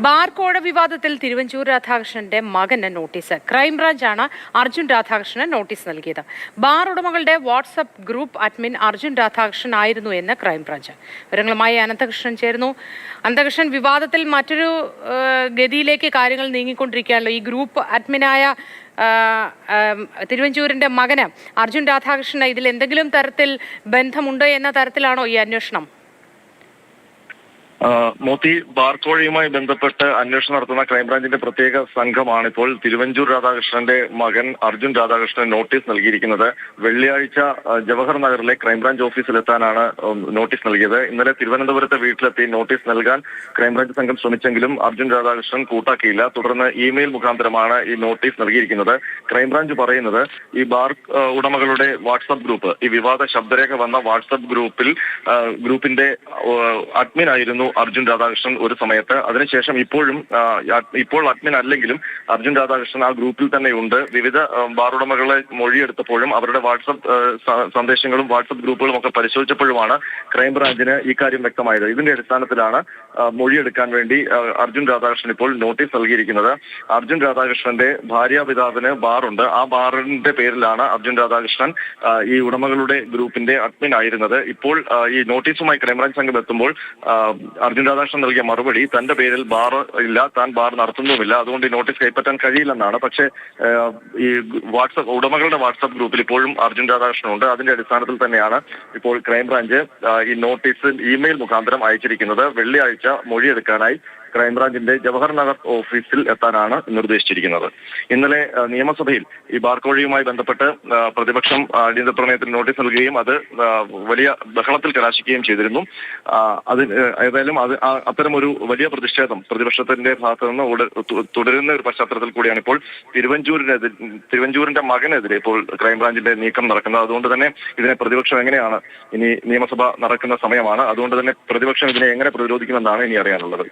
ബാർകോഴ വിവാദത്തിൽ തിരുവഞ്ചൂർ രാധാകൃഷ്ണന്റെ മകന് നോട്ടീസ്. ക്രൈംബ്രാഞ്ചാണ് അർജുൻ രാധാകൃഷ്ണന് നോട്ടീസ് നൽകിയത്. ബാർ ഉടമകളുടെ WhatsApp group admin Arjun Radhakrishnan ആയിരുന്നു എന്ന് ക്രൈംബ്രാഞ്ച്. വിവരങ്ങളുമായി അനന്തകൃഷ്ണൻ ചേരുന്നു. അനന്തകൃഷ്ണൻ, വിവാദത്തിൽ മറ്റൊരു ഗതിയിലേക്ക് കാര്യങ്ങൾ നീങ്ങിക്കൊണ്ടിരിക്കുകയാണല്ലോ. ഈ ഗ്രൂപ്പ് അഡ്മിനായ തിരുവഞ്ചൂരിന്റെ മകന് അർജുൻ രാധാകൃഷ്ണന് ഇതിൽ എന്തെങ്കിലും തരത്തിൽ ബന്ധമുണ്ടോ എന്ന തരത്തിലാണോ ഈ അന്വേഷണം? മോത്തി, ബാർക്കോഴയുമായി ബന്ധപ്പെട്ട് അന്വേഷണം നടത്തുന്ന ക്രൈംബ്രാഞ്ചിന്റെ പ്രത്യേക സംഘമാണ് ഇപ്പോൾ തിരുവഞ്ചൂർ രാധാകൃഷ്ണന്റെ മകൻ അർജുൻ രാധാകൃഷ്ണൻ നോട്ടീസ് നൽകിയിരിക്കുന്നത്. വെള്ളിയാഴ്ച ജവഹർ നഗറിലെ ക്രൈംബ്രാഞ്ച് ഓഫീസിലെത്താനാണ് നോട്ടീസ് നൽകിയത്. ഇന്നലെ തിരുവനന്തപുരത്തെ വീട്ടിലെത്തി നോട്ടീസ് നൽകാൻ ക്രൈംബ്രാഞ്ച് സംഘം ശ്രമിച്ചെങ്കിലും അർജുൻ രാധാകൃഷ്ണൻ കൂട്ടാക്കിയില്ല. തുടർന്ന് ഇമെയിൽ മുഖാന്തരമാണ് ഈ നോട്ടീസ് നൽകിയിരിക്കുന്നത്. ക്രൈംബ്രാഞ്ച് പറയുന്നത് ഈ ബാർ ഉടമകളുടെ വാട്സ്ആപ്പ് ഗ്രൂപ്പ്, ഈ വിവാദ ശബ്ദരേഖ വന്ന വാട്സ്ആപ്പ് ഗ്രൂപ്പിന്റെ അഡ്മിൻ ആയിരുന്നു അർജുൻ രാധാകൃഷ്ണൻ ഒരു സമയത്ത്. അതിനുശേഷം ഇപ്പോൾ അഡ്മിൻ അല്ലെങ്കിലും അർജുൻ രാധാകൃഷ്ണൻ ആ ഗ്രൂപ്പിൽ തന്നെയുണ്ട്. വിവിധ ബാർ ഉടമകളെ മൊഴിയെടുത്തപ്പോഴും അവരുടെ വാട്സ്ആപ്പ് സന്ദേശങ്ങളും വാട്സ്ആപ്പ് ഗ്രൂപ്പുകളും ഒക്കെ പരിശോധിച്ചപ്പോഴുമാണ് ക്രൈംബ്രാഞ്ചിന് ഈ കാര്യം വ്യക്തമായത്. ഇതിന്റെ അടിസ്ഥാനത്തിലാണ് മൊഴിയെടുക്കാൻ വേണ്ടി അർജുൻ രാധാകൃഷ്ണൻ ഇപ്പോൾ നോട്ടീസ് നൽകിയിരിക്കുന്നത്. അർജുൻ രാധാകൃഷ്ണന്റെ ഭാര്യാപിതാവിന് ബാറുണ്ട്. ആ ബാറിന്റെ പേരിലാണ് അർജുൻ രാധാകൃഷ്ണൻ ഈ ഉടമകളുടെ ഗ്രൂപ്പിന്റെ അഡ്മിൻ ആയിരുന്നത്. ഇപ്പോൾ ഈ നോട്ടീസുമായി ക്രൈംബ്രാഞ്ച് സംഘം എത്തുമ്പോൾ അർജുൻ രാധാകൃഷ്ണൻ നൽകിയ മറുപടി തന്റെ പേരിൽ ബാർ ഇല്ല, താൻ ബാർ നടത്തുന്നുമില്ല, അതുകൊണ്ട് ഈ നോട്ടീസ് കൈപ്പറ്റാൻ കഴിയില്ലെന്നാണ്. പക്ഷേ ഈ ഉടമകളുടെ വാട്സ്ആപ്പ് ഗ്രൂപ്പിൽ ഇപ്പോഴും അർജുൻ രാധാകൃഷ്ണൻ ഉണ്ട്. അതിന്റെ അടിസ്ഥാനത്തിൽ തന്നെയാണ് ഇപ്പോൾ ക്രൈംബ്രാഞ്ച് ഈ നോട്ടീസ് ഇമെയിൽ മുഖാന്തരം അയച്ചിരിക്കുന്നത്. വെള്ളിയാഴ്ച മൊഴിയെടുക്കാനായി ക്രൈംബ്രാഞ്ചിന്റെ ജവഹർ നഗർ ഓഫീസിൽ എത്താനാണ് നിർദ്ദേശിച്ചിരിക്കുന്നത്. ഇന്നലെ നിയമസഭയിൽ ഈ ബാർക്കോഴയുമായി ബന്ധപ്പെട്ട് പ്രതിപക്ഷം അടിയന്തര പ്രമേയത്തിന് നോട്ടീസ് നൽകുകയും അത് വലിയ ബഹളത്തിൽ കലാശിക്കുകയും ചെയ്തിരുന്നു. ഏതായാലും അത്തരമൊരു വലിയ പ്രതിഷേധം പ്രതിപക്ഷത്തിന്റെ ഭാഗത്തു നിന്ന് തുടരുന്ന ഒരു പശ്ചാത്തലത്തിൽ കൂടിയാണ് ഇപ്പോൾ തിരുവഞ്ചൂരിന്റെ മകനെതിരെ ഇപ്പോൾ ക്രൈംബ്രാഞ്ചിന്റെ നീക്കം നടക്കുന്നത്. അതുകൊണ്ട് തന്നെ ഇതിനെ പ്രതിപക്ഷം എങ്ങനെയാണ്, ഇനി നിയമസഭ നടക്കുന്ന സമയമാണ്, അതുകൊണ്ട് തന്നെ പ്രതിപക്ഷം ഇതിനെ എങ്ങനെ പ്രതിരോധിക്കുമെന്നാണ് ഇനി അറിയാനുള്ളത്.